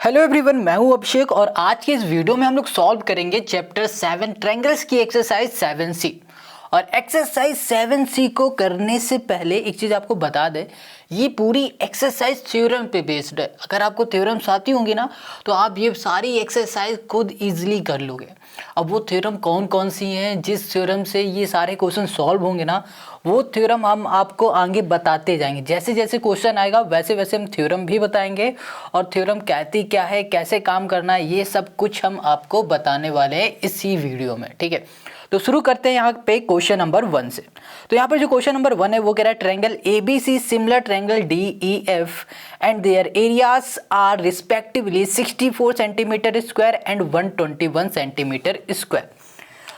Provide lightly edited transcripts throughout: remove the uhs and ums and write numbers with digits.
Hello everyone, मैं हूं अभिषेक और आज के इस वीडियो में हम लोग सॉल्व करेंगे चैप्टर 7 ट्रायंगल्स की एक्सरसाइज 7C। और एक्सरसाइज 7C को करने से पहले एक चीज़ आपको बता दें, ये पूरी एक्सरसाइज थ्योरम पे बेस्ड है। अगर आपको थ्योरम्स आती होंगी ना तो आप ये सारी एक्सरसाइज खुद इजीली कर लोगे। अब वो थ्योरम कौन कौन सी हैं, जिस थ्योरम से ये सारे क्वेश्चन सॉल्व होंगे ना, वो थ्योरम हम आपको आगे बताते जाएंगे। जैसे जैसे क्वेश्चन आएगा वैसे वैसे हम थ्योरम भी बताएंगे और थ्योरम कहती क्या है, कैसे काम करना है, ये सब कुछ हम आपको बताने वाले हैं इसी वीडियो में। ठीक है, तो शुरू करते हैं यहाँ पे क्वेश्चन नंबर 1 से। तो यहाँ पर जो क्वेश्चन नंबर 1 है वो कह रहा है triangle ABC similar triangle DEF and their areas are respectively 64 centimetre square and 121 centimetre square.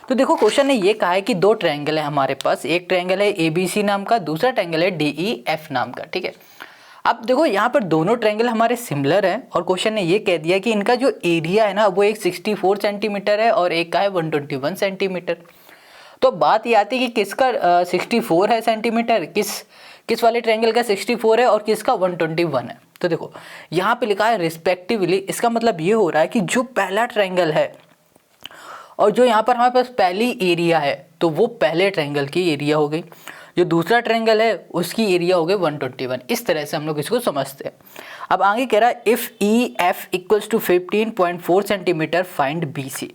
तो देखो क्वेश्चन ने ये कहा है कि दो ट्रायंगल है हमारे पास, एक ट्रायंगल है ABC नाम का, दूसरा ट्रायंगल है DEF नाम का। ठीक है, अब देखो यहाँ पर दोनों ट्रायंगल हमारे सिमिलर हैं और क्वेश्चन ने ये कह दिया कि इनका जो एरिया है ना वो एक 64 सेंटीमीटर है और एक का है 121 सेंटीमीटर। तो बात ये आती है कि किसका 64 है सेंटीमीटर, किस वाले ट्रायंगल का 64 है और किसका 121 है। तो देखो यहाँ पे लिखा है रिस्पेक्टिवली, इसका मतलब ये हो रहा है कि जो पहला ट्रायंगल है और जो यहाँ पर हमारे पास पहली एरिया है तो वो पहले ट्रायंगल की एरिया हो गई, जो दूसरा ट्रायंगल है उसकी एरिया हो गई 121। इस तरह से हम लोग इसको समझते हैं। अब आगे कह रहा है if EF equals to 15.4 centimetre find BC।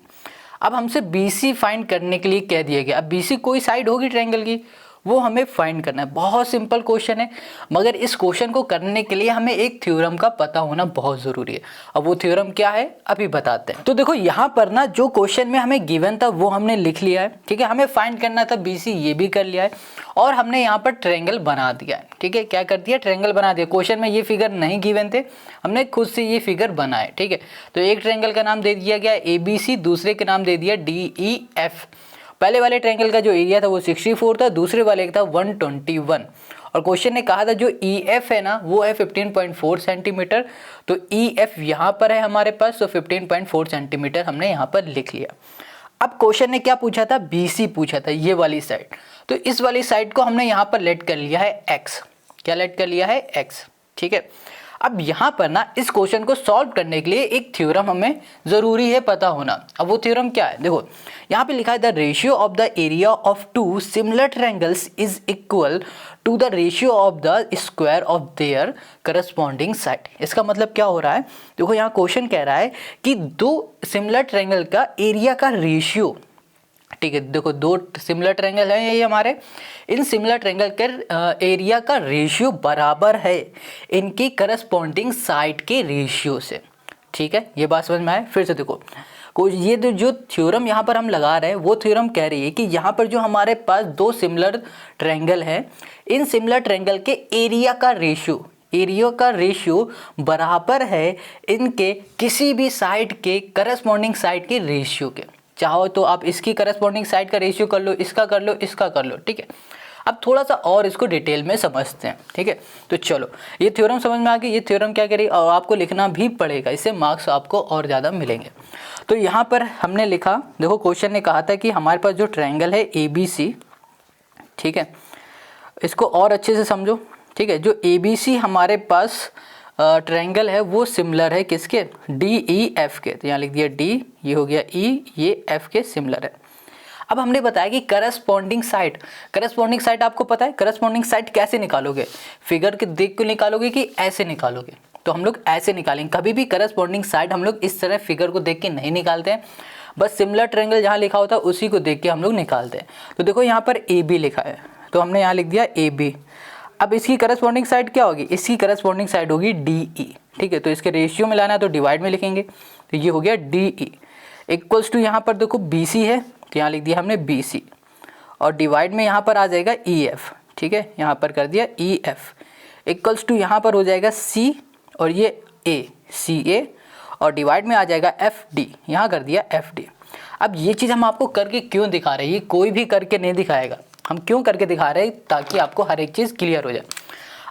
अब हमसे BC फाइंड करने के लिए कह दिया गया। अब BC कोई साइड होगी ट्रायंगल की, वो हमें फाइंड करना है। बहुत सिंपल क्वेश्चन है, मगर इस क्वेश्चन को करने के लिए हमें एक थ्योरम का पता होना बहुत ज़रूरी है। अब वो थ्योरम क्या है अभी बताते हैं। तो देखो यहाँ पर ना जो क्वेश्चन में हमें गिवन था वो हमने लिख लिया है। ठीक है, हमें फाइंड करना था BC, ये भी कर लिया है और हमने यहाँ पर ट्रायंगल बना दिया है। ठीक है, क्या कर दिया, ट्रायंगल बना दिया। क्वेश्चन में ये फिगर नहीं गिवन थे, हमने खुद से ये फिगर बनाए। ठीक है, तो एक ट्रायंगल का नाम दे दिया गया ABC, दूसरे का नाम दे दिया DEF। पहले वाले ट्रायंगल का जो एरिया था वो 64 था, दूसरे वाले का था 121। और क्वेश्चन ने कहा था जो EF है ना वो है 15.4 सेंटीमीटर। तो EF यहाँ पर है हमारे पास, तो 15.4 सेंटीमीटर हमने यहाँ पर लिख लिया। अब क्वेश्चन ने क्या पूछा था, BC पूछा था, ये वाली साइड। तो इस वाली साइड को हमने यहाँ पर लेट कर लिया है X। क्या लेट कर लिया है, X। ठीक है, अब यहाँ पर ना इस क्वेश्चन को सॉल्व करने के लिए एक थ्योरम हमें ज़रूरी है पता होना। अब वो थ्योरम क्या है, देखो यहाँ पे लिखा है the ratio of the area of two similar triangles is equal to the ratio of the square of their corresponding side. इसका मतलब क्या हो रहा है, देखो यहाँ क्वेश्चन कह रहा है कि दो सिमिलर ट्रायंगल का एरिया का रेशियो। ठीक है, देखो दो सिमिलर ट्रायंगल हैं ये हमारे, इन सिमिलर ट्रायंगल के एरिया का रेशियो बराबर है इनकी करस्पॉन्डिंग साइड के रेशियो से। ठीक है, ये बात समझ में आए। फिर से देखो ये जो थ्योरम यहाँ पर हम लगा रहे हैं वो थ्योरम कह रही है कि यहाँ पर जो हमारे पास दो सिमिलर ट्रायंगल हैं, इन सिमिलर ट्रायंगल के एरिया का रेशियो बराबर है इनके किसी भी साइड के करस्पॉन्डिंग साइड के रेशियो के। चाहो तो आप इसकी करस्पॉन्डिंग साइड का रेशियो कर लो, इसका कर लो, इसका कर लो। ठीक है, अब थोड़ा सा और इसको डिटेल में समझते हैं। ठीक है, तो चलो ये थ्योरम समझ में आ गई। ये थ्योरम क्या करेगी और आपको लिखना भी पड़ेगा, इससे मार्क्स आपको और ज़्यादा मिलेंगे। तो यहाँ पर हमने लिखा, देखो क्वेश्चन ने कहा था कि हमारे पास जो ट्रायंगल है ABC, ठीक है, इसको और अच्छे से समझो। ठीक है, जो ABC हमारे पास ट्रायंगल है वो सिमिलर है किसके, DEF के। तो यहाँ लिख दिया D, ये हो गया E, ये F के सिमिलर है। अब हमने बताया कि करस्पॉन्डिंग साइड आपको पता है, करस्पॉन्डिंग साइड कैसे निकालोगे, फिगर के देख के निकालोगे कि ऐसे निकालोगे। तो हम लोग ऐसे निकालेंगे, कभी भी करस्पॉन्डिंग साइड हम लोग इस तरह फिगर को देख के नहीं निकालते हैं, बस सिमिलर ट्रायंगल जहाँ लिखा होता है उसी को देख के हम लोग निकालते हैं। तो देखो यहाँ पर AB लिखा है तो हमने यहाँ लिख दिया AB। अब इसकी करस्पॉन्डिंग साइड क्या होगी, इसकी करस्पॉन्डिंग साइड होगी DE। ठीक है, तो इसके रेशियो में लाना है तो डिवाइड में लिखेंगे, तो ये हो गया DE इक्वल्स टू यहाँ पर देखो BC है तो यहाँ लिख दिया हमने BC और डिवाइड में यहाँ पर आ जाएगा EF। ठीक है, यहाँ पर कर दिया EF इक्वल्स टू यहाँ पर हो जाएगा C और ये A, CA और डिवाइड में आ जाएगा FD, यहाँ कर दिया FD। अब ये चीज़ हम आपको करके क्यों दिखा रहे हैं, ये कोई भी करके नहीं दिखाएगा, हम क्यों करके दिखा रहे हैं ताकि आपको हर एक चीज़ क्लियर हो जाए।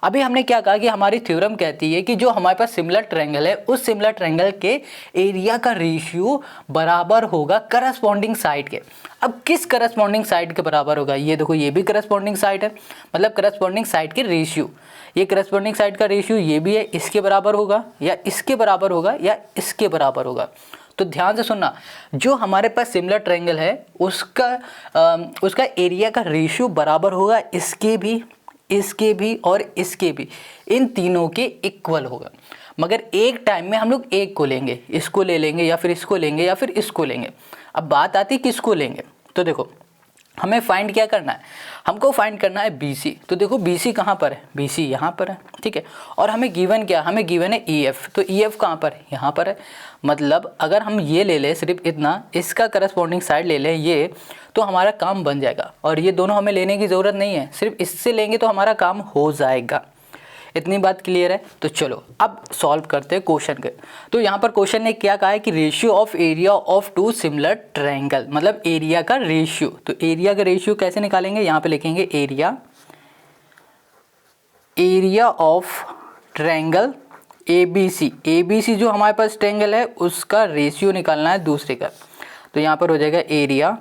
अभी हमने क्या कहा कि हमारी थ्योरम कहती है कि जो हमारे पास सिमिलर ट्रायंगल है उस सिमिलर ट्रायंगल के एरिया का रेशियो बराबर होगा करस्पॉन्डिंग साइड के। अब किस करस्पॉन्डिंग साइड के बराबर होगा, ये देखो ये भी करस्पॉन्डिंग साइड है, मतलब करस्पॉन्डिंग साइड के रेशियो, ये करस्पॉन्डिंग साइड का रेशियो ये भी है, इसके बराबर होगा या इसके बराबर होगा या इसके बराबर होगा। तो ध्यान से सुनना, जो हमारे पास सिमिलर ट्रायंगल है उसका एरिया का रेशियो बराबर होगा इसके भी और इसके भी, इन तीनों के इक्वल होगा। मगर एक टाइम में हम लोग एक को लेंगे, इसको ले लेंगे या फिर इसको लेंगे या फिर इसको लेंगे। अब बात आती है किसको लेंगे, तो देखो हमें फाइंड क्या करना है, हमको फाइंड करना है BC। तो देखो BC कहाँ पर है, BC यहाँ पर है, ठीक है। और हमें गिवन क्या, हमें गिवन है EF, तो EF कहाँ पर है, यहाँ पर है। मतलब अगर हम ये ले लें सिर्फ इतना, इसका करस्पॉन्डिंग साइड ले लें ये, तो हमारा काम बन जाएगा। और ये दोनों हमें लेने की ज़रूरत नहीं है, सिर्फ इससे लेंगे तो हमारा काम हो जाएगा। इतनी बात क्लियर है। तो चलो अब सॉल्व करते हैं क्वेश्चन के। तो यहाँ पर क्वेश्चन ने क्या कहा है कि ratio of area of two similar triangle, मतलब एरिया का रेशियो। तो एरिया का रेशियो कैसे निकालेंगे, यहाँ पे लिखेंगे एरिया ऑफ ट्रायंगल ABC जो हमारे पास ट्रायंगल है उसका रेशियो निकालना है दूसरे का। तो यहाँ पर हो जाएगा area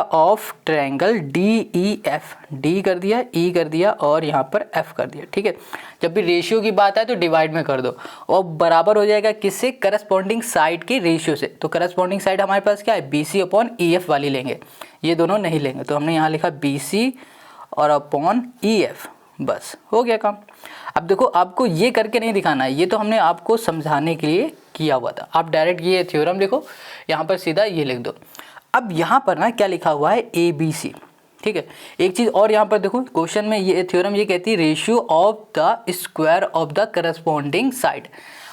of triangle DEF, D कर दिया, E कर दिया और यहाँ पर F कर दिया, ठीक है। जब भी रेशियो की बात है तो डिवाइड में कर दो और बराबर हो जाएगा किससे, करस्पॉन्डिंग साइड के रेशियो से। तो करस्पॉन्डिंग साइड हमारे पास क्या है, BC अपॉन EF वाली लेंगे, ये दोनों नहीं लेंगे। तो हमने यहाँ लिखा BC और अपॉन EF, बस हो गया काम। अब देखो आपको ये करके नहीं दिखाना है, ये तो हमने आपको समझाने के लिए किया हुआ था। आप डायरेक्ट ये थ्योरम लिखो, यहाँ पर सीधा ये लिख दो। अब यहाँ पर ना क्या लिखा हुआ है ABC, ठीक है। एक चीज़ और यहाँ पर देखो क्वेश्चन में ये थ्योरम ये कहती है ratio of the square of the corresponding side.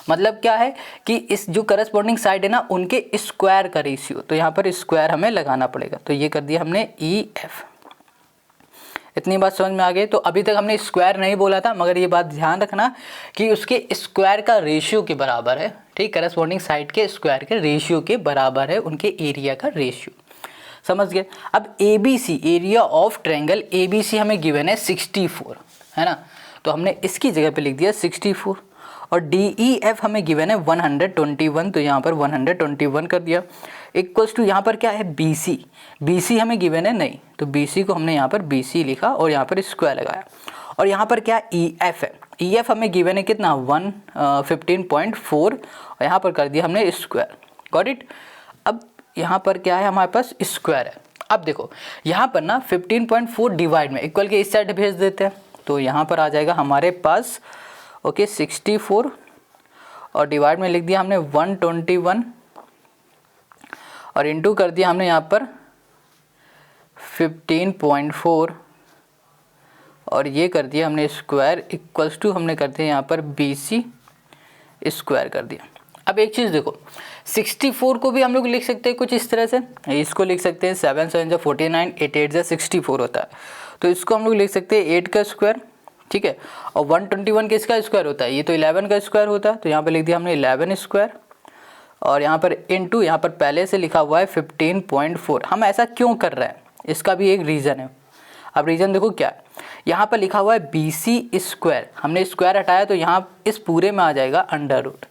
मतलब क्या है कि इस जो करस्पॉन्डिंग साइड है ना उनके स्क्वायर का रेशियो। तो यहाँ पर स्क्वायर हमें लगाना पड़ेगा। तो ये कर दिया हमने EF। इतनी बात समझ में आ गई। तो अभी तक हमने स्क्वायर नहीं बोला था, मगर ये बात ध्यान रखना कि उसके स्क्वायर का रेशियो के बराबर है, ठीक। करस्पॉन्डिंग साइड के स्क्वायर के रेशियो के बराबर है उनके एरिया का रेशियो, समझ गए। अब ABC area of triangle ABC हमें गिवन है 64, है ना। तो हमने इसकी जगह पे लिख दिया 64। और DEF हमें गिवन है 121, तो यहाँ पर 121 कर दिया। इक्वल्स टू यहाँ पर क्या है BC हमें गिवन है नहीं, तो BC को हमने यहाँ पर BC लिखा और यहाँ पर स्क्वायर लगाया। और यहाँ पर क्या EF है, EF हमें गिवन है कितना 115.4 और यहाँ पर कर दिया हमने स्क्वायर, गॉट इट। अब यहाँ पर क्या है हमारे पास स्क्वायर है। अब देखो यहाँ पर ना 15.4 डिवाइड में इक्वल के इस साइड भेज देते हैं। तो यहाँ पर आ जाएगा हमारे पास 64 और डिवाइड में लिख दिया हमने 121 और इनटू कर दिया हमने यहाँ पर 15.4 और ये कर दिया हमने स्क्वायर इक्वल्स टू हमने कर दिया यहाँ पर BC स्क्वायर कर दिया। अब एक चीज़ देखो 64 को भी हम लोग लिख सकते हैं कुछ इस तरह से, इसको लिख सकते हैं 7 7 49 8 8 64 होता है। तो इसको हम लोग लिख सकते हैं 8 का स्क्वायर, ठीक है। और 121 किसका स्क्वायर होता है, ये तो 11 का स्क्वायर होता है। तो यहाँ पर लिख दिया हमने 11 स्क्वायर और यहाँ पर इनटू यहाँ पर पहले से लिखा हुआ है 15.4। हम ऐसा क्यों कर रहे हैं, इसका भी एक रीज़न है। अब रीज़न देखो क्या है, यहाँ पर लिखा हुआ है BC स्क्वायर, हमने स्क्वायर हटाया तो यहाँ इस पूरे में आ जाएगा अंडर रूट,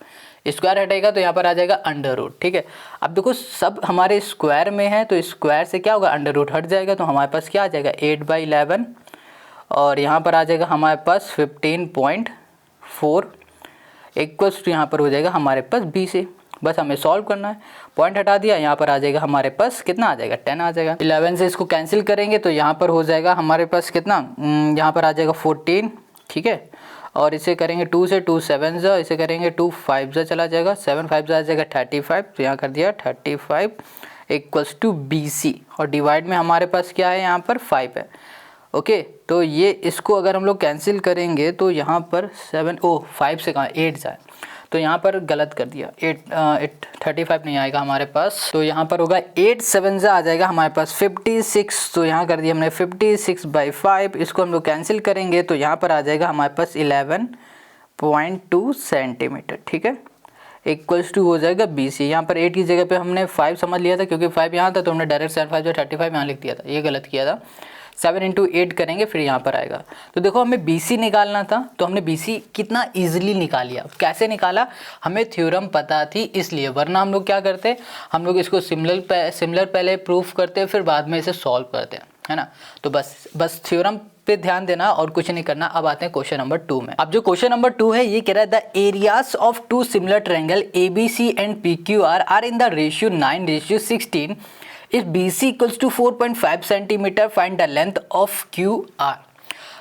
स्क्वायर हटेगा तो यहाँ पर आ जाएगा अंडर रूट, ठीक है। अब देखो सब हमारे स्क्वायर में है तो स्क्वायर से क्या होगा, अंडर रूट हट जाएगा तो हमारे पास क्या आ जाएगा 8/11 और यहाँ पर आ जाएगा हमारे पास 15.4 इक्वल्स टू यहाँ पर हो जाएगा हमारे पास BC। बस हमें सॉल्व करना है, पॉइंट हटा दिया, यहाँ पर आ जाएगा हमारे पास कितना आ जाएगा 10 आ जाएगा। 11 से इसको कैंसिल करेंगे तो यहाँ पर हो जाएगा हमारे पास कितना, यहाँ पर आ जाएगा 14, ठीक है। और इसे करेंगे 2 से 2 7 जा, इसे करेंगे 2 5 जा चला जाएगा, 7 5 जा आ जाएगा 35। तो यहाँ कर दिया 35 इक्वल्स टू BC और डिवाइड में हमारे पास क्या है यहाँ पर 5 है, ओके। तो ये इसको अगर हम लोग कैंसिल करेंगे तो यहाँ पर 5 से कहाँ 8 जाए, तो यहाँ पर गलत कर दिया 8 35 नहीं आएगा हमारे पास। तो यहाँ पर होगा 8 7 आ जाएगा हमारे पास 56। तो यहाँ कर दिया हमने 56/5, इसको हम लोग कैंसिल करेंगे तो यहाँ पर आ जाएगा हमारे पास 11.2 सेंटीमीटर, ठीक है। इक्वल्स टू हो जाएगा BC। यहाँ पर 8 की जगह पे हमने 5 समझ लिया था क्योंकि 5 यहाँ था तो हमने डायरेक्ट 7 5 35 यहाँ लिख दिया था, ये गलत किया था। 7 इंटू 8 करेंगे फिर यहाँ पर आएगा। तो देखो हमें BC निकालना था, तो हमने BC कितना ईजिली निकाल लिया। कैसे निकाला, हमें थ्योरम पता थी इसलिए, वरना हम लोग क्या करते, हम लोग इसको सिमिलर पहले प्रूफ करते फिर बाद में इसे सॉल्व करते, है ना। तो बस थ्योरम पे ध्यान देना और कुछ नहीं करना। अब आते हैं क्वेश्चन नंबर 2 में। अब जो क्वेश्चन नंबर 2 है ये कह रहा है the areas of two similar triangle ABC and PQR are in the ratio 9:16 if BC equals to 4.5 centimetre find the length of QR।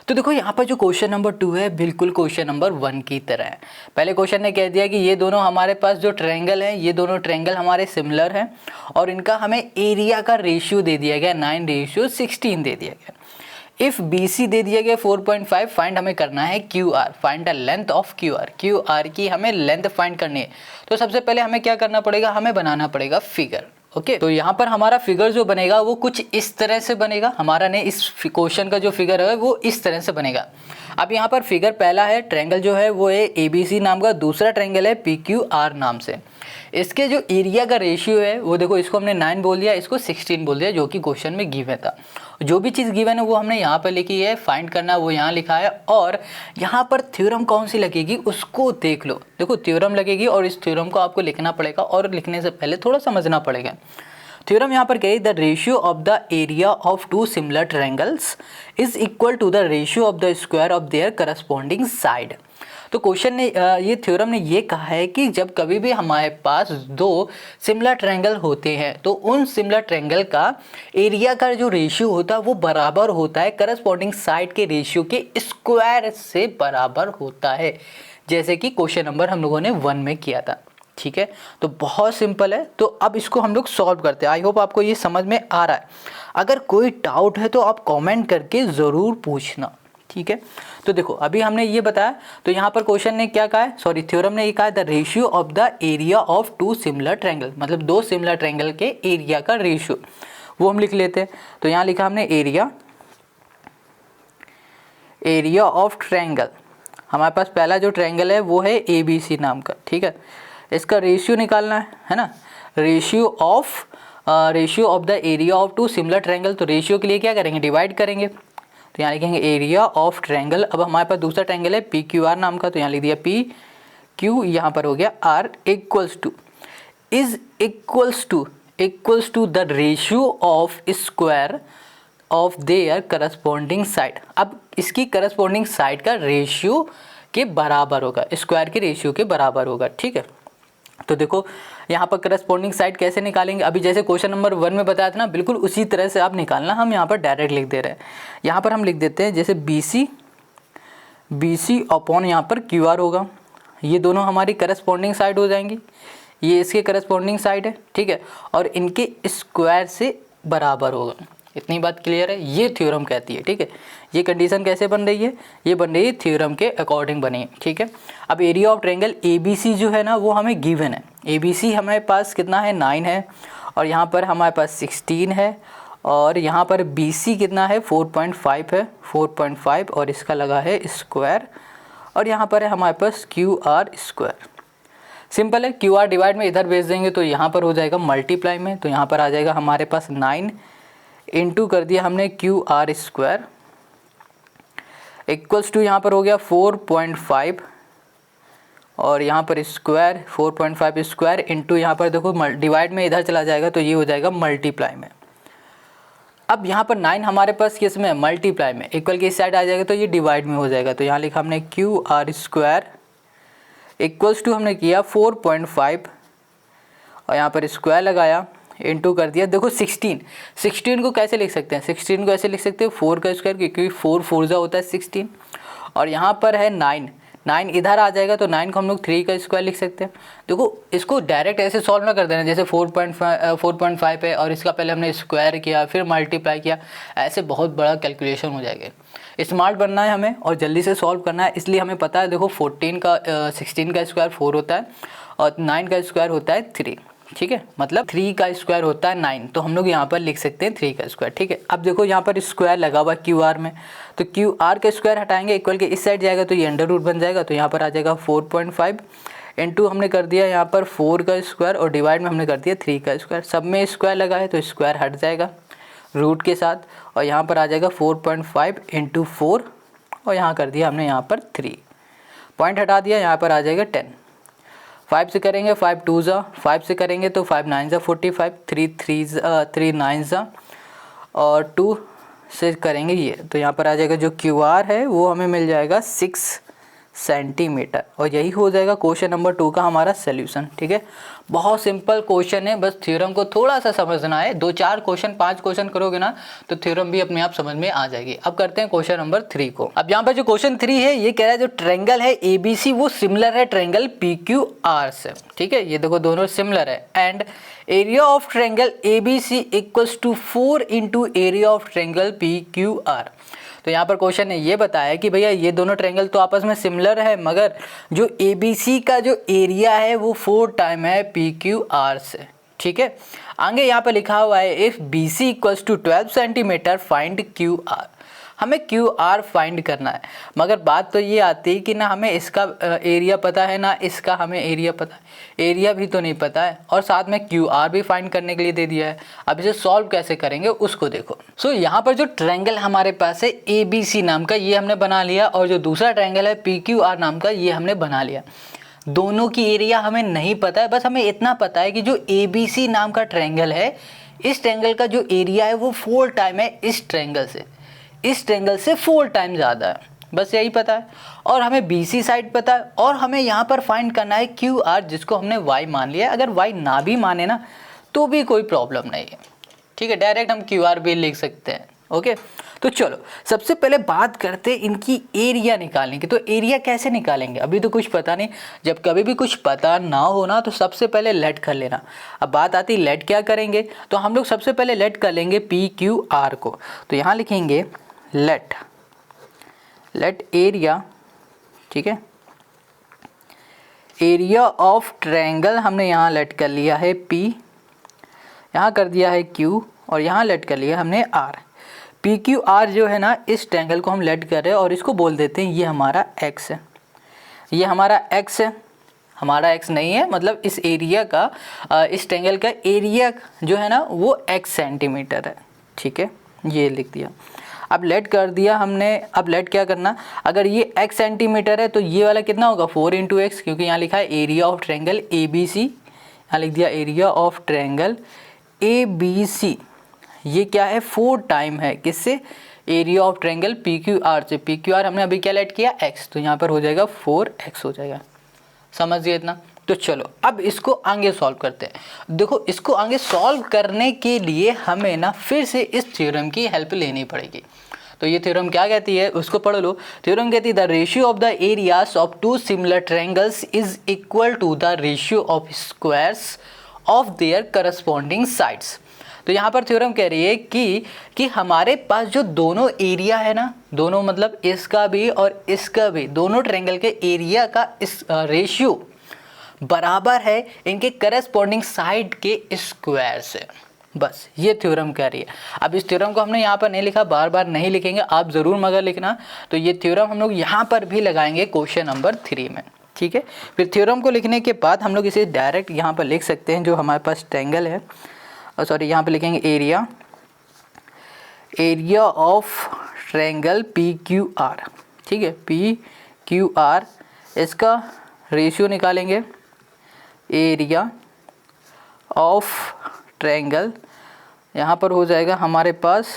तो देखो यहाँ पर जो क्वेश्चन नंबर 2 है बिल्कुल क्वेश्चन नंबर 1 की तरह है। पहले क्वेश्चन ने कह दिया कि ये दोनों हमारे पास जो ट्रायंगल हैं, ये दोनों ट्रायंगल हमारे सिमिलर हैं और इनका हमें एरिया का रेशियो दे दिया गया 9:16 दे दिया गया। इफ़ BC दे दिया गया 4.5, फाइंड हमें करना है QR, find the length of QR की हमें लेंथ फाइंड करनी है। तो सबसे पहले हमें क्या करना पड़ेगा, हमें बनाना पड़ेगा फिगर। ओके, तो यहाँ पर हमारा फिगर जो बनेगा वो कुछ इस तरह से बनेगा। हमारा ने इस क्वेश्चन का जो फिगर है वो इस तरह से बनेगा। अब यहाँ पर फिगर पहला है, ट्रायंगल जो है वो है ABC नाम का, दूसरा ट्रायंगल है PQR नाम से। इसके जो एरिया का रेशियो है वो देखो, इसको हमने 9 बोल दिया, इसको 16 बोल दिया, जो कि क्वेश्चन में गिवन था। जो भी चीज़ गिवन है वो हमने यहाँ पर लिखी है, फाइंड करना वो यहाँ लिखा है। और यहाँ पर थ्योरम कौन सी लगेगी उसको देख लो। देखो थ्योरम लगेगी और इस थ्योरम को आपको लिखना पड़ेगा और लिखने से पहले थोड़ा समझना पड़ेगा। थ्योरम यहाँ पर कहे the ratio of the area of two similar triangles is equal to the ratio of the square of their corresponding side. तो क्वेश्चन ने ये थ्योरम ने ये कहा है कि जब कभी भी हमारे पास दो सिमिलर ट्रायंगल होते हैं तो उन सिमिलर ट्रायंगल का एरिया का जो रेशियो होता है वो बराबर होता है करस्पॉन्डिंग साइड के रेशियो के स्क्वायर से बराबर होता है, जैसे कि क्वेश्चन नंबर हम लोगों ने 1 में किया था। ठीक है, तो बहुत सिंपल है। तो अब इसको हम लोग सॉल्व करते हैं। आई होप आपको ये समझ में आ रहा है। अगर कोई डाउट है तो आप कमेंट करके ज़रूर पूछना। ठीक है, तो देखो अभी हमने ये बताया, तो यहाँ पर क्वेश्चन ने क्या कहा है, सॉरी थ्योरम ने ये कहा है the ratio of the area of two similar triangle, मतलब दो सिमिलर ट्रायंगल के एरिया का रेशियो, वो हम लिख लेते हैं। तो यहाँ लिखा हमने एरिया ऑफ ट्रायंगल। हमारे पास पहला जो ट्रायंगल है वो है ABC नाम का। ठीक है, इसका रेशियो निकालना है ना, ratio of the area of two similar triangle. तो रेशियो के लिए क्या करेंगे, डिवाइड करेंगे। तो यहाँ लिखेंगे एरिया ऑफ ट्रायंगल। अब हमारे पास दूसरा ट्रायंगल है PQR नाम का, तो यहाँ लिख दिया PQ, यहाँ पर हो गया R equals to the ratio of square of their corresponding side. अब इसकी करस्पॉन्डिंग साइड का रेशियो के बराबर होगा, स्क्वायर के रेशियो के बराबर होगा। ठीक है, तो देखो यहाँ पर करस्पॉन्डिंग साइड कैसे निकालेंगे, अभी जैसे क्वेश्चन नंबर 1 में बताया था ना, बिल्कुल उसी तरह से आप निकालना। हम यहाँ पर डायरेक्ट लिख दे रहे हैं। यहाँ पर हम लिख देते हैं जैसे BC अपॉन यहाँ पर QR होगा। ये दोनों हमारी करस्पॉन्डिंग साइड हो जाएंगी, ये इसके करस्पॉन्डिंग साइड है। ठीक है, और इनके स्क्वायर से बराबर होगा। इतनी बात क्लियर है, ये थ्योरम कहती है। ठीक है, ये कंडीशन कैसे बन रही है, ये बन रही है थ्योरम के अकॉर्डिंग बनी है। ठीक है, अब एरिया ऑफ ट्रायंगल ABC जो है ना वो हमें गिवन है। ABC हमारे पास कितना है, 9 है, और यहाँ पर हमारे पास 16 है, और यहाँ पर BC कितना है, 4.5 है, 4.5, और इसका लगा है स्क्वायर, और यहाँ पर है हमारे पास QR स्क्वायर। सिंपल है, QR डिवाइड में इधर भेज देंगे तो यहाँ पर हो जाएगा मल्टीप्लाई में, तो यहाँ पर आ जाएगा हमारे पास 9 इंटू कर दिया हमने QR स्क्वायर इक्वल्स टू यहाँ पर हो गया 4.5, और यहाँ पर स्क्वायर 4.5 स्क्वायर इंटू यहाँ पर देखो डिवाइड में इधर चला जाएगा तो ये हो जाएगा मल्टीप्लाई में। अब यहाँ पर 9 हमारे पास किस में, मल्टीप्लाई में, इक्वल की साइड आ जाएगा तो ये डिवाइड में हो जाएगा। तो यहाँ लिखा हमने QR स्क्वायर इक्वल्स टू हमने किया 4.5, और यहाँ पर स्क्वायर लगाया, इंटू कर दिया। देखो 16 को कैसे लिख सकते हैं, 16 को ऐसे लिख सकते हैं 4 का स्क्वायर, क्योंकि 4 4 होता है 16, और यहाँ पर है 9 इधर आ जाएगा तो 9 को हम लोग 3 का स्क्वायर लिख सकते हैं। देखो इसको डायरेक्ट ऐसे सॉल्व ना कर देना, जैसे 4.5 है और इसका पहले हमने स्क्वायर किया फिर मल्टीप्लाई किया, ऐसे बहुत बड़ा कैलकुलेशन हो जाएगा। स्मार्ट बनना है हमें और जल्दी से सॉल्व करना है, इसलिए हमें पता है देखो 16 का स्क्वायर 4 होता है और 9 का स्क्वायर होता है 3। ठीक है, मतलब 3 का स्क्वायर होता है 9, तो हम लोग यहाँ पर लिख सकते हैं 3 का स्क्वायर। ठीक है, अब देखो यहाँ पर स्क्वायर लगा हुआ QR में, तो QR का स्क्वायर हटाएंगे, इक्वल के इस साइड जाएगा तो ये अंडर रूट बन जाएगा, तो यहाँ पर आ जाएगा 4.5 इंटू हमने कर दिया यहाँ पर 4 का स्क्वायर, और डिवाइड में हमने कर दिया 3 का स्क्वायर। सब में स्क्वायर लगा है तो स्क्वायर हट जाएगा, रूट के साथ, और यहाँ पर आ जाएगा 4.5 इंटू 4, और यहाँ कर दिया हमने यहाँ पर 3, पॉइंट हटा दिया, यहाँ पर आ जाएगा 10। 5 से करेंगे 5 2 ज़ा, 5 से करेंगे तो 5 9 ज़ा 45, 3 9 ज़ा, और 2 से करेंगे ये, तो यहाँ पर आ जाएगा जो QR है वो हमें मिल जाएगा 6 सेंटीमीटर। और यही हो जाएगा क्वेश्चन नंबर 2 का हमारा सोल्यूशन। ठीक है, बहुत सिंपल क्वेश्चन है, बस थ्योरम को थोड़ा सा समझना है। 2-4 क्वेश्चन 5 क्वेश्चन करोगे ना तो थ्योरम भी अपने आप समझ में आ जाएगी। अब करते हैं क्वेश्चन नंबर 3 को। अब यहाँ पर जो क्वेश्चन 3 है ये कह रहा है जो ट्रायंगल है ABC वो सिमिलर है ट्रायंगल PQR से। ठीक है, ये देखो दोनों सिमिलर है, and area of triangle ABC equals to 4 into area of triangle PQR। तो यहाँ पर क्वेश्चन ने ये बताया कि भैया ये दोनों ट्रायंगल तो आपस में सिमिलर है, मगर जो ABC का जो एरिया है वो 4 टाइम है PQR से। ठीक है, आगे यहाँ पर लिखा हुआ है if BC equals to 12 centimetre find QR। हमें QR फाइंड करना है, मगर बात तो ये आती है कि ना हमें इसका एरिया पता है ना इसका हमें एरिया पता है, एरिया भी तो नहीं पता है, और साथ में QR भी फाइंड करने के लिए दे दिया है। अब इसे सॉल्व कैसे करेंगे उसको देखो। सो यहाँ पर जो ट्रायंगल हमारे पास है ABC नाम का ये हमने बना लिया, और जो दूसरा ट्रायंगल है PQR नाम का ये हमने बना लिया। दोनों की एरिया हमें नहीं पता है, बस हमें इतना पता है कि जो ABC नाम का ट्रायंगल है इस ट्रायंगल का जो एरिया है वो 4 टाइम है इस ट्रायंगल से 4 टाइम ज़्यादा है, बस यही पता है। और हमें BC साइड पता है, और हमें यहाँ पर फाइंड करना है QR जिसको हमने Y मान लिया। अगर Y ना भी माने ना तो भी कोई प्रॉब्लम नहीं है। ठीक है, डायरेक्ट हम QR भी लिख सकते हैं। ओके, तो चलो सबसे पहले बात करते हैं इनकी एरिया निकालने की। तो एरिया कैसे निकालेंगे, अभी तो कुछ पता नहीं। जब कभी भी कुछ पता ना हो ना तो सबसे पहले लेट कर लेना। अब बात आती है लेट क्या करेंगे, तो हम लोग सबसे पहले लेट कर लेंगे PQR को। तो यहाँ लिखेंगे लेट एरिया। ठीक है, एरिया ऑफ ट्रायंगल हमने यहाँ लेट कर लिया है P, यहाँ कर दिया है Q, और यहाँ लेट कर लिया हमने R। PQR जो है ना इस ट्रायंगल को हम लेट कर रहे हैं, और इसको बोल देते हैं ये हमारा X है, ये हमारा X है। हमारा X नहीं है, मतलब इस एरिया का इस ट्रायंगल का एरिया जो है ना वो X सेंटीमीटर है। ठीक है, ये लिख दिया। अब लेट कर दिया हमने। अब लेट क्या करना, अगर ये X सेंटीमीटर है तो ये वाला कितना होगा 4 इंटू X, क्योंकि यहाँ लिखा है एरिया ऑफ ट्रायंगल ABC, यहाँ लिख दिया एरिया ऑफ ट्रायंगल ABC। ये क्या है 4 टाइम है किससे, एरिया ऑफ ट्रायंगल PQR से। PQR हमने अभी क्या लेट किया X, तो यहाँ पर हो जाएगा 4X हो जाएगा। समझिए इतना। तो चलो अब इसको आगे सॉल्व करते हैं। देखो इसको आगे सॉल्व करने के लिए हमें ना फिर से इस थ्योरम की हेल्प लेनी पड़ेगी। तो ये थ्योरम क्या कहती है उसको पढ़ लो। थ्योरम कहती है the ratio of the areas of 2 similar triangles is equal to the ratio of squares of their corresponding sides. तो यहाँ पर थ्योरम कह रही है कि हमारे पास जो दोनों एरिया है ना, दोनों मतलब इसका भी और इसका भी, दोनों ट्रायंगल के एरिया का इस रेशियो बराबर है इनके करस्पॉन्डिंग साइड के स्क्वायर से। बस ये थ्योरम कह रही है। अब इस थ्योरम को हमने यहाँ पर नहीं लिखा, बार बार नहीं लिखेंगे, आप ज़रूर मगर लिखना। तो ये थ्योरम हम लोग यहाँ पर भी लगाएंगे क्वेश्चन नंबर 3 में। ठीक है, फिर थ्योरम को लिखने के बाद हम लोग इसे डायरेक्ट यहाँ पर लिख सकते हैं। जो हमारे पास ट्रायंगल है, सॉरी यहाँ पर लिखेंगे एरिया ऑफ ट्रायंगल PQR। ठीक है, PQR, इसका रेशियो निकालेंगे एरिया ऑफ ट्रायंगल। यहाँ पर हो जाएगा हमारे पास,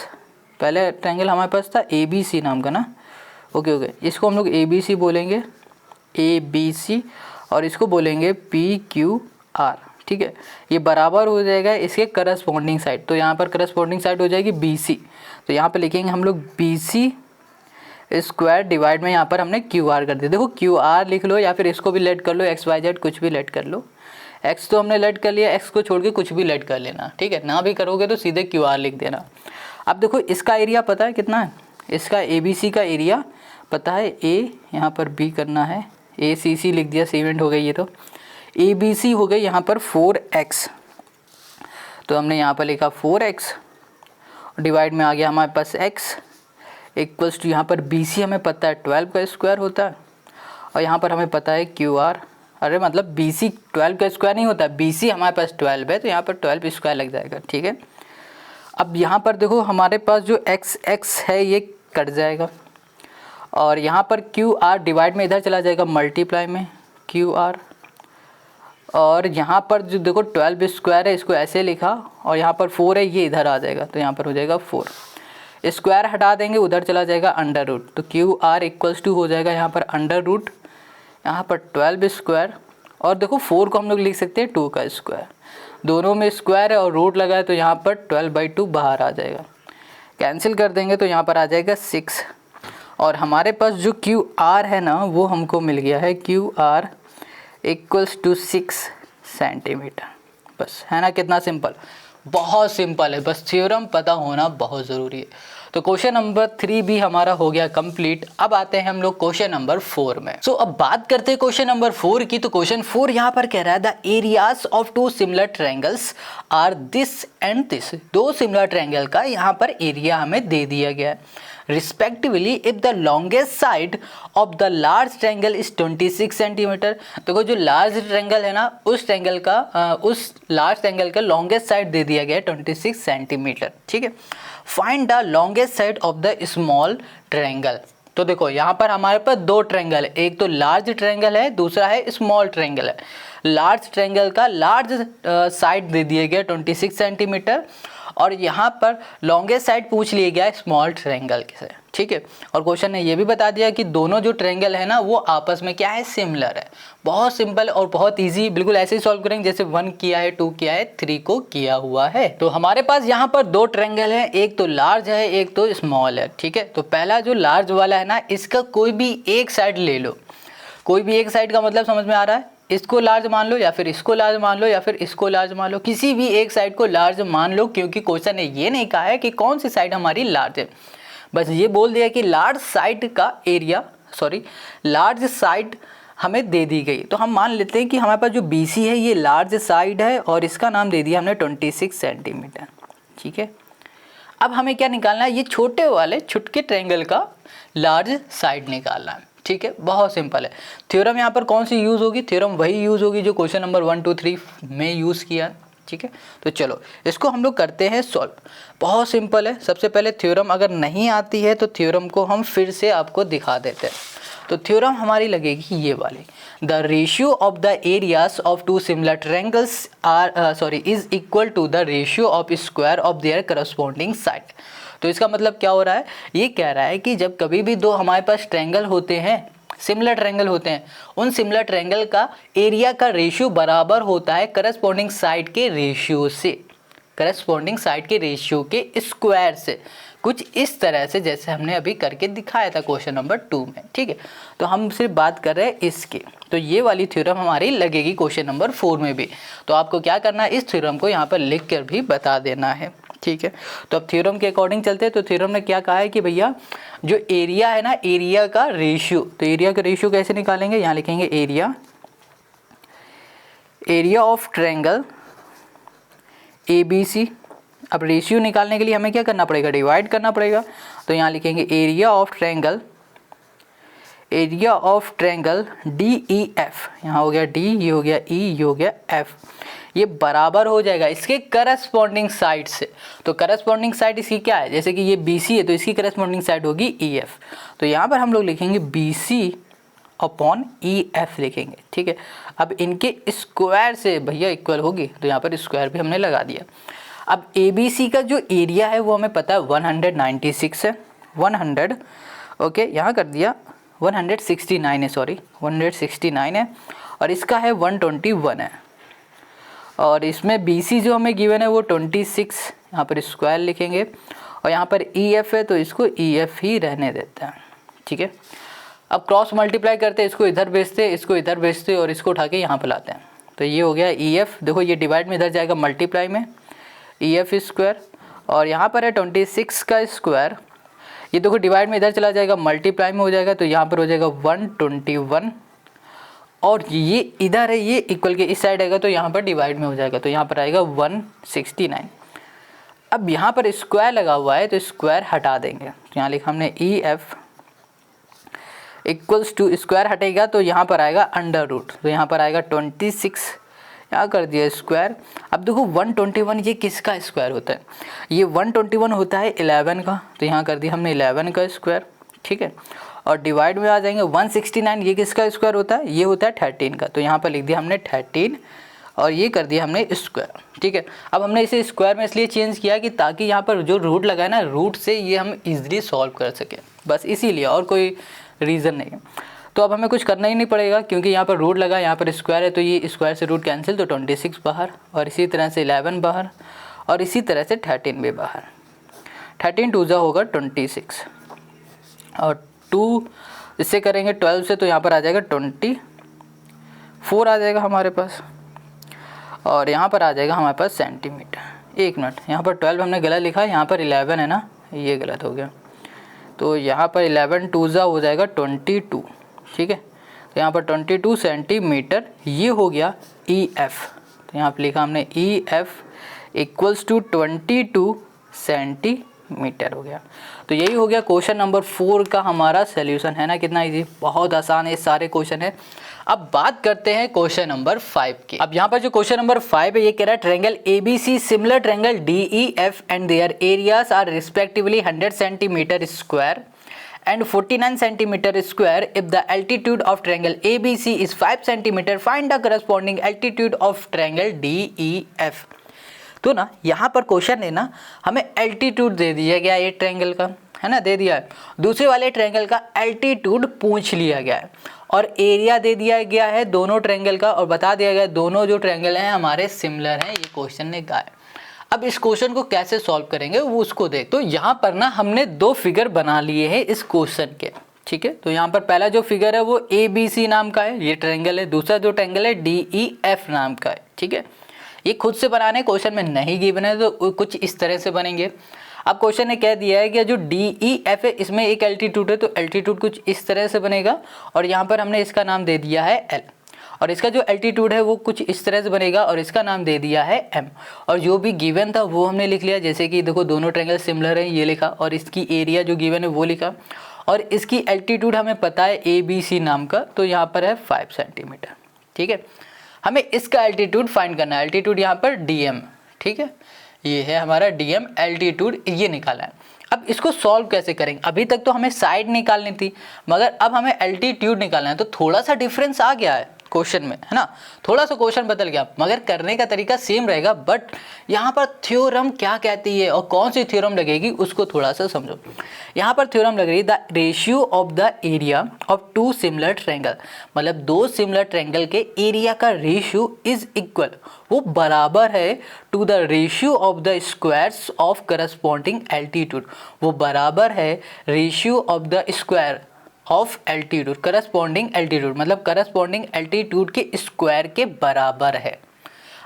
पहले ट्रायंगल हमारे पास था ABC नाम का ना। ओके, इसको हम लोग ABC बोलेंगे, ABC, और इसको बोलेंगे PQR। ठीक है, ये बराबर हो जाएगा इसके करस्पॉन्डिंग साइड। तो यहाँ पर करस्पॉन्डिंग साइड हो जाएगी BC, तो यहाँ पर लिखेंगे हम लोग BC स्क्वायर डिवाइड में यहाँ पर हमने QR कर दिया। देखो QR लिख लो या फिर इसको भी लेट कर लो, XYZ कुछ भी लेट कर लो। X तो हमने लेट कर लिया, X को छोड़ के कुछ भी लेट कर लेना। ठीक है, ना भी करोगे तो सीधे QR लिख देना। अब देखो इसका एरिया पता है कितना है, इसका ABC का एरिया पता है, A यहाँ पर B करना है, ACC लिख दिया, सीमेंट हो गई ये। तो ABC हो गई यहाँ पर 4X, तो हमने यहाँ पर लिखा 4X, डिवाइड में आ गया हमारे पास X इक्वल्स टू, यहाँ पर BC हमें पता है 12 का स्क्वायर होता है, और यहाँ पर हमें पता है QR। अरे मतलब BC 12 का स्क्वायर नहीं होता, BC हमारे पास 12 है, तो यहाँ पर 12 स्क्वायर लग जाएगा। ठीक है, अब यहाँ पर देखो हमारे पास जो एक्स एक्स है ये कट जाएगा और यहाँ पर क्यू आर डिवाइड में इधर चला जाएगा मल्टीप्लाई में क्यू आर, और यहाँ पर जो देखो 12 स्क्वायर है इसको ऐसे लिखा और यहाँ पर 4 है ये इधर आ जाएगा तो यहाँ पर हो जाएगा 4, स्क्वायर हटा देंगे उधर चला जाएगा अंडर रूट, तो क्यू आर इक्वल्स टू हो जाएगा यहाँ पर अंडर रूट यहाँ पर 12 स्क्वायर, और देखो 4 को हम लोग लिख सकते हैं 2 का स्क्वायर, दोनों में स्क्वायर है और रूट लगा है तो यहाँ पर 12/2 बाहर आ जाएगा, कैंसिल कर देंगे तो यहाँ पर आ जाएगा 6, और हमारे पास जो क्यू आर है ना वो हमको मिल गया है Q R equals to 6 centimetre. बस है ना, कितना सिंपल, बहुत सिंपल है, बस थ्योरम पता होना बहुत ज़रूरी है। तो क्वेश्चन नंबर 3 भी हमारा हो गया कंप्लीट। अब आते हैं हम लोग क्वेश्चन नंबर 4 में। सो अब बात करते हैं क्वेश्चन नंबर 4 की। तो क्वेश्चन 4 यहाँ पर कह रहा है the areas of 2 similar triangles are this and this, 2 similar triangle का यहाँ पर एरिया हमें दे दिया गया है respectively if the longest side of the large triangle is 26 centimetre. देखो जो लार्ज ट्रायंगल है ना उस ट्रायंगल का उस लार्ज ट्रायंगल का लॉन्गेस्ट साइड दे दिया गया है 26 सेंटीमीटर, ठीक है। Find the longest side of the small triangle. तो देखो यहाँ पर हमारे पास 2 ट्रायंगल है, एक तो लार्ज ट्रायंगल है दूसरा है स्मॉल ट्रायंगल है। लार्ज ट्रायंगल का लार्ज साइड दे दिया गया 26 सेंटीमीटर और यहाँ पर लॉन्गेस्ट साइड पूछ लिया गया स्मॉल ट्रायंगल से, ठीक है। और क्वेश्चन ने ये भी बता दिया कि दोनों जो ट्रायंगल है ना वो आपस में क्या है, सिमिलर है। बहुत सिंपल और बहुत इजी, बिल्कुल ऐसे ही सॉल्व करेंगे जैसे 1 किया है, 2 किया है, 3 को किया हुआ है। तो हमारे पास यहाँ पर 2 ट्रायंगल है, एक तो लार्ज है एक तो स्मॉल है, ठीक है। तो पहला जो लार्ज वाला है ना इसका कोई भी एक साइड ले लो, कोई भी एक साइड का मतलब समझ में आ रहा है, इसको लार्ज मान लो या फिर इसको लार्ज मान लो या फिर इसको लार्ज मान लो, किसी भी एक साइड को लार्ज मान लो, क्योंकि क्वेश्चन ने ये नहीं कहा है कि कौन सी साइड हमारी लार्ज है, बस ये बोल दिया कि लार्ज साइड का एरिया, सॉरी लार्ज साइड हमें दे दी गई। तो हम मान लेते हैं कि हमारे पास जो BC है ये लार्ज साइड है और इसका नाम दे दिया हमने 26 सेंटीमीटर, ठीक है। अब हमें क्या निकालना है, ये छोटे वाले छुटके ट्रायंगल का लार्ज साइड निकालना है, ठीक है। बहुत सिंपल है। थ्योरम यहाँ पर कौन सी यूज़ होगी, थ्योरम वही यूज़ होगी जो क्वेश्चन नंबर 1, 2, 3 में यूज़ किया, ठीक है। तो चलो इसको हम लोग करते हैं सॉल्व। बहुत सिंपल है। सबसे पहले थ्योरम अगर नहीं आती है तो थ्योरम को हम फिर से आपको दिखा देते हैं। तो थ्योरम हमारी लगेगी ये वाली, the ratio of the areas of 2 similar triangles are is equal to the ratio of square of their corresponding side. तो इसका मतलब क्या हो रहा है, ये कह रहा है कि जब कभी भी 2 हमारे पास ट्रायंगल होते हैं, सिमिलर ट्रायंगल होते हैं, उन सिमिलर ट्रायंगल का एरिया का रेशियो बराबर होता है करस्पॉन्डिंग साइड के रेशियो से, करस्पॉन्डिंग साइड के रेशियो के स्क्वायर से, कुछ इस तरह से जैसे हमने अभी करके दिखाया था क्वेश्चन नंबर 2 में, ठीक है। तो हम सिर्फ बात कर रहे हैं इसकी, तो ये वाली थ्योरम हमारी लगेगी क्वेश्चन नंबर 4 में भी। तो आपको क्या करना है, इस थ्योरम को यहाँ पर लिख कर भी बता देना है, ठीक है। तो अब थ्योरम के अकॉर्डिंग चलते हैं। तो थ्योरम ने क्या कहा है कि भैया जो एरिया है ना, एरिया का रेशियो, तो एरिया का रेशियो कैसे निकालेंगे, यहाँ लिखेंगे एरिया ऑफ ट्रायंगल ABC। अब रेशियो निकालने के लिए हमें क्या करना पड़ेगा, डिवाइड करना पड़ेगा। तो यहाँ लिखेंगे एरिया ऑफ ट्रायंगल DEF, यहाँ हो गया D, ये हो गया E, ये हो गया F, ये बराबर हो जाएगा इसके करस्पॉन्डिंग साइड से। तो करस्पॉन्डिंग साइड इसकी क्या है, जैसे कि ये BC है तो इसकी करस्पॉन्डिंग साइड होगी EF। तो यहाँ पर हम लोग लिखेंगे BC अपॉन EF लिखेंगे, ठीक है। अब इनके स्क्वायर से भैया इक्वल होगी, तो यहाँ पर स्क्वायर भी हमने लगा दिया। अब ABC का जो एरिया है वो हमें पता है 196 है, 100, ओके, यहाँ कर दिया 169 है, सॉरी 169 है, और इसका है 121 है, और इसमें BC जो हमें गिवन है वो 26, यहाँ पर स्क्वायर लिखेंगे, और यहाँ पर EF है तो इसको EF ही रहने देते हैं, ठीक है। अब क्रॉस मल्टीप्लाई करते हैं, इसको इधर भेजते हैं, इसको इधर भेजते हैं और इसको उठा के यहाँ पर लाते हैं। तो ये हो गया EF, देखो ये डिवाइड में इधर जाएगा मल्टीप्लाई में, EF स्क्वायर, और यहाँ पर है 26 का स्क्वायर, ये देखो डिवाइड में इधर चला जाएगा मल्टीप्लाई में हो जाएगा, तो यहाँ पर हो जाएगा 121, और ये इधर है ये इक्वल के इस साइड आएगा तो यहाँ पर डिवाइड में हो जाएगा, तो यहाँ पर आएगा 169। अब यहाँ पर स्क्वायर लगा हुआ है तो स्क्वायर हटा देंगे, तो यहाँ लिखा हमने EF इक्वल्स टू, स्क्वायर हटेगा तो यहाँ पर आएगा अंडर रूट, तो यहाँ पर आएगा 26 यहाँ कर दिया स्क्वायर। अब देखो 121 ये किसका स्क्वायर होता है, ये 121 होता है 11 का, तो यहाँ कर दिया हमने 11 का स्क्वायर, ठीक है। और डिवाइड में आ जाएंगे 169, ये किसका स्क्वायर होता है, ये होता है 13 का, तो यहाँ पर लिख दिया हमने 13 और ये कर दिया हमने स्क्वायर, ठीक है। अब हमने इसे स्क्वायर में इसलिए चेंज किया कि ताकि यहाँ पर जो रूट लगा है ना, रूट से ये हम इजीली सॉल्व कर सकें, बस इसीलिए, और कोई रीज़न नहीं है। तो अब हमें कुछ करना ही नहीं पड़ेगा क्योंकि यहाँ पर रूट लगा, यहाँ पर स्क्वायर है, तो ये स्क्वायर से रूट कैंसिल, तो 26 बाहर, और इसी तरह से 11 बाहर, और इसी तरह से 13 भी बाहर। 13 2 होगा 26, और 2 इससे करेंगे 12 से, तो यहाँ पर आ जाएगा 24 आ जाएगा हमारे पास, और यहाँ पर आ जाएगा हमारे पास सेंटीमीटर। एक मिनट, यहाँ पर 12 हमने गलत लिखा है, यहाँ पर 11 है ना, ये गलत हो गया, तो यहाँ पर 11 2 हो जाएगा 22, ठीक है। तो यहाँ पर 22 सेंटीमीटर, ये हो गया EF, तो यहाँ पर लिखा हमने EF इक्वल्स टू 22 सेंटीमीटर हो गया। तो यही हो गया क्वेश्चन नंबर 4 का हमारा सॉल्यूशन, है ना, कितना इजी, बहुत आसान है, सारे क्वेश्चन है। अब बात करते हैं क्वेश्चन नंबर 5 की। अब यहाँ पर जो क्वेश्चन नंबर 5 है, ये कह रहा है triangle ABC similar triangle DEF and their areas are respectively 100 centimetre square and 49 centimeter square. If the altitude of triangle ABC is 5 centimeter, find the corresponding altitude of triangle DEF. तो ना यहाँ पर question है ना, हमें altitude दे दिया गया ये ट्रायंगल का, है ना, दे दिया है। दूसरे वाले ट्रायंगल का एल्टीट्यूड पूछ लिया गया है, और एरिया दे दिया गया है दोनों ट्रायंगल का, और बता दिया गया दोनों जो ट्रायंगल हैं हमारे सिमिलर हैं, ये क्वेश्चन ने कहा है। अब इस क्वेश्चन को कैसे सॉल्व करेंगे वो उसको देख। तो यहाँ पर ना हमने 2 फिगर बना लिए हैं इस क्वेश्चन के, ठीक है। तो यहाँ पर पहला जो फिगर है वो ABC नाम का है, ये ट्रायंगल है। दूसरा जो ट्रायंगल है DEF नाम का है, ठीक है। ये खुद से बनाने, क्वेश्चन में नहीं गिवन है, तो कुछ इस तरह से बनेंगे। अब क्वेश्चन ने कह दिया है कि जो DEF है इसमें एक एल्टीट्यूड है, तो एल्टीट्यूड कुछ इस तरह से बनेगा, और यहाँ पर हमने इसका नाम दे दिया है L, और इसका जो एल्टीट्यूड है वो कुछ इस तरह से बनेगा, और इसका नाम दे दिया है M। और जो भी गिवन था वो हमने लिख लिया, जैसे कि देखो दोनों ट्रायंगल सिमिलर है, ये लिखा, और इसकी एरिया जो गिवन है वो लिखा, और इसकी एल्टीट्यूड हमें पता है ABC नाम का, तो यहाँ पर है 5 सेंटीमीटर, ठीक है। हमें इसका एल्टीट्यूड फाइंड करना है, एल्टीट्यूड यहाँ पर DM, ठीक है, ये है हमारा DM एल्टीट्यूड, ये निकाला है। अब इसको सॉल्व कैसे करेंगे, अभी तक तो हमें साइड निकालनी थी, मगर अब हमें एल्टीट्यूड निकालना है, तो थोड़ा सा डिफरेंस आ गया है क्वेश्चन में, है ना, थोड़ा सा क्वेश्चन बदल गया, मगर करने का तरीका सेम रहेगा। बट यहाँ पर थ्योरम क्या कहती है और कौन सी थ्योरम लगेगी उसको थोड़ा सा समझो। यहाँ पर थ्योरम लग रही है the ratio of the area of 2 similar triangle, मतलब 2 सिमिलर ट्रायंगल के एरिया का रेशियो इज इक्वल, वो बराबर है to the ratio of the squares of corresponding altitude, वो बराबर है ratio of the square of altitude, corresponding altitude, मतलब करस्पॉन्डिंग एल्टीट्यूड के स्क्वायर के बराबर है।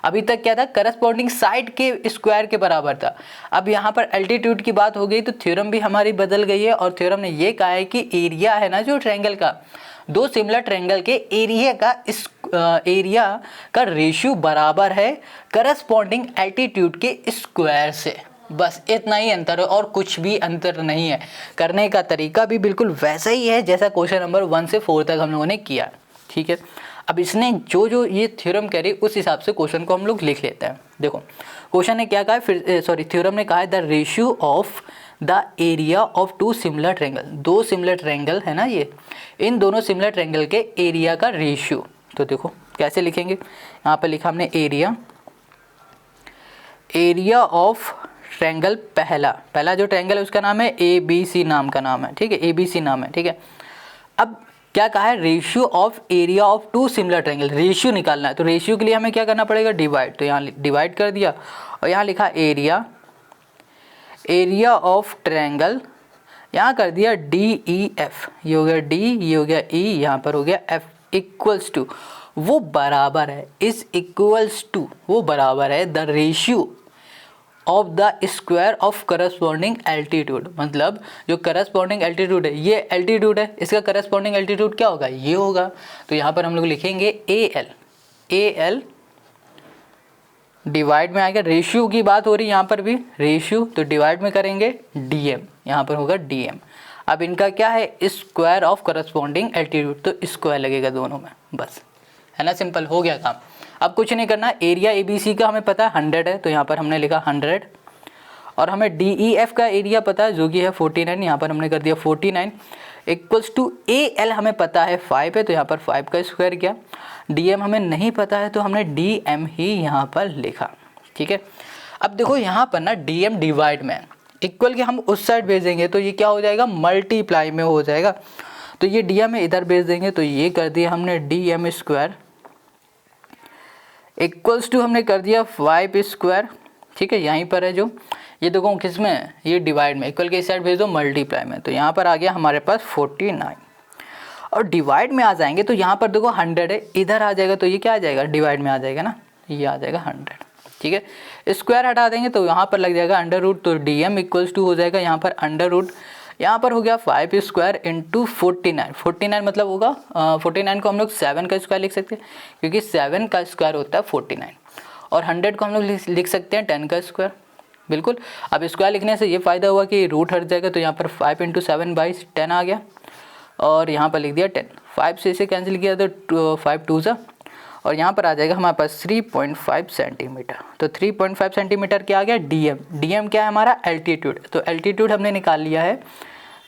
अभी तक क्या था, करस्पॉन्डिंग साइड के स्क्वायर के बराबर था। अब यहाँ पर एल्टीट्यूड की बात हो गई, तो थ्योरम भी हमारी बदल गई है, और थ्योरम ने ये कहा है कि एरिया है ना जो ट्रायंगल का, 2 सिमिलर ट्रायंगल के एरिया का रेशियो बराबर है करस्पॉन्डिंग एल्टीट्यूड के स्क्वायर से। बस इतना ही अंतर है, और कुछ भी अंतर नहीं है। करने का तरीका भी बिल्कुल वैसा ही है जैसा क्वेश्चन नंबर 1 से 4 तक हम लोगों ने किया, ठीक है। अब इसने जो जो ये थ्योरम कह रही है उस हिसाब से क्वेश्चन को हम लोग लिख लेते हैं। देखो क्वेश्चन ने क्या कहा है, फिर थ्योरम ने कहा है the ratio of the area of 2 similar triangle, 2 similar triangle है ना ये, इन दोनों सिमिलर ट्रायंगल के एरिया का रेशियो। तो देखो कैसे लिखेंगे, यहाँ पर लिखा हमने एरिया ऑफ ट्रायंगल, पहला जो ट्रायंगल है उसका नाम है ABC नाम का नाम है, ठीक है, ABC नाम है, ठीक है। अब क्या कहा है, ratio of area of 2 similar triangle, ratio निकालना है, तो रेशियो के लिए हमें क्या करना पड़ेगा, डिवाइड, तो यहाँ डिवाइड कर दिया, और यहाँ लिखा एरिया ऑफ ट्रायंगल, यहाँ कर दिया DEF, ये हो गया D, ये हो गया E, यहाँ पर हो गया F, इक्वल्स टू, वो बराबर है, इज इक्वल्स टू, वो बराबर है the ratio of the square of corresponding altitude, मतलब जो करस्पॉन्डिंग एल्टीट्यूड है, ये एल्टीट्यूड है, इसका करस्पॉन्डिंग एल्टीट्यूड क्या होगा, ये होगा। तो यहाँ पर हम लोग लिखेंगे AL डिवाइड में आएगा, रेशियो की बात हो रही है यहाँ पर भी, रेशियो, तो डिवाइड में करेंगे DM, यहाँ पर होगा DM। अब इनका क्या है, स्क्वायर ऑफ करस्पॉन्डिंग एल्टीट्यूड, तो स्क्वायर लगेगा दोनों में, बस, है ना, सिंपल हो गया काम। अब कुछ नहीं करना, एरिया ABC का हमें पता है 100 है, तो यहाँ पर हमने लिखा 100, और हमें DEF का एरिया पता है जो कि है 49, यहाँ पर हमने कर दिया 49, इक्वल्स टू AL हमें पता है 5 है, तो यहाँ पर 5 का स्क्वायर किया। DM हमें नहीं पता है तो हमने DM ही यहाँ पर लिखा, ठीक है। अब देखो यहाँ पर ना DM डिवाइड में इक्वल के हम उस साइड भेजेंगे तो ये क्या हो जाएगा, मल्टीप्लाई में हो जाएगा। तो ये DM इधर भेज देंगे, तो ये कर दिया हमने DM स्क्वायर इक्वल्स टू हमने कर दिया 5 स्क्वायर, ठीक है। यहीं पर है जो ये देखो किस में है, ये डिवाइड में, इक्वल के इस साइड भेज दो मल्टीप्लाई में, तो यहाँ पर आ गया हमारे पास 49। और डिवाइड में आ जाएंगे तो यहाँ पर देखो 100 है, इधर आ जाएगा तो ये क्या आ जाएगा, डिवाइड में आ जाएगा ना, ये आ जाएगा 100, ठीक है। स्क्वायर हटा देंगे तो यहाँ पर लग जाएगा अंडर रूट, तो DM इक्वल्स टू हो जाएगा यहाँ पर अंडर रूट, यहाँ पर हो गया 5 स्क्वायर इंटू 49, 49 मतलब होगा 49 को हम लोग 7 का स्क्वायर लिख सकते हैं, क्योंकि 7 का स्क्वायर होता है 49, और 100 को हम लोग लिख सकते हैं 10 का स्क्वायर, बिल्कुल। अब स्क्वायर लिखने से ये फ़ायदा हुआ कि रूट हट जाएगा, तो यहाँ पर 5 इंटू 7 बाई 10 आ गया, और यहाँ पर लिख दिया 10, 5 से इसे कैंसिल किया तो 5 2 सा, और यहाँ पर आ जाएगा हमारे पास 3.5 सेंटीमीटर। तो 3.5 सेंटीमीटर क्या आ गया, DM क्या है हमारा, एल्टीट्यूड, तो एल्टीट्यूड हमने निकाल लिया है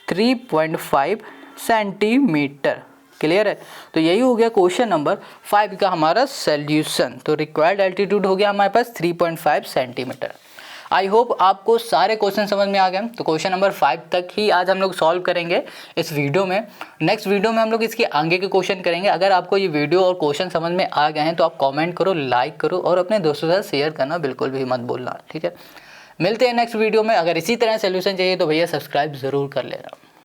3.5 सेंटीमीटर, क्लियर है। तो यही हो गया क्वेश्चन नंबर 5 का हमारा सोल्यूशन। तो रिक्वायर्ड एल्टीट्यूड हो गया हमारे पास 3.5 सेंटीमीटर। आई होप आपको सारे क्वेश्चन समझ में आ गए। तो क्वेश्चन नंबर 5 तक ही आज हम लोग सॉल्व करेंगे इस वीडियो में। नेक्स्ट वीडियो में हम लोग इसके आगे के क्वेश्चन करेंगे। अगर आपको ये वीडियो और क्वेश्चन समझ में आ गए हैं तो आप कमेंट करो, लाइक करो, और अपने दोस्तों के साथ शेयर करना बिल्कुल भी मत भूलना, ठीक है। मिलते हैं नेक्स्ट वीडियो में। अगर इसी तरह सोल्यूशन चाहिए तो भैया सब्सक्राइब ज़रूर कर लेना।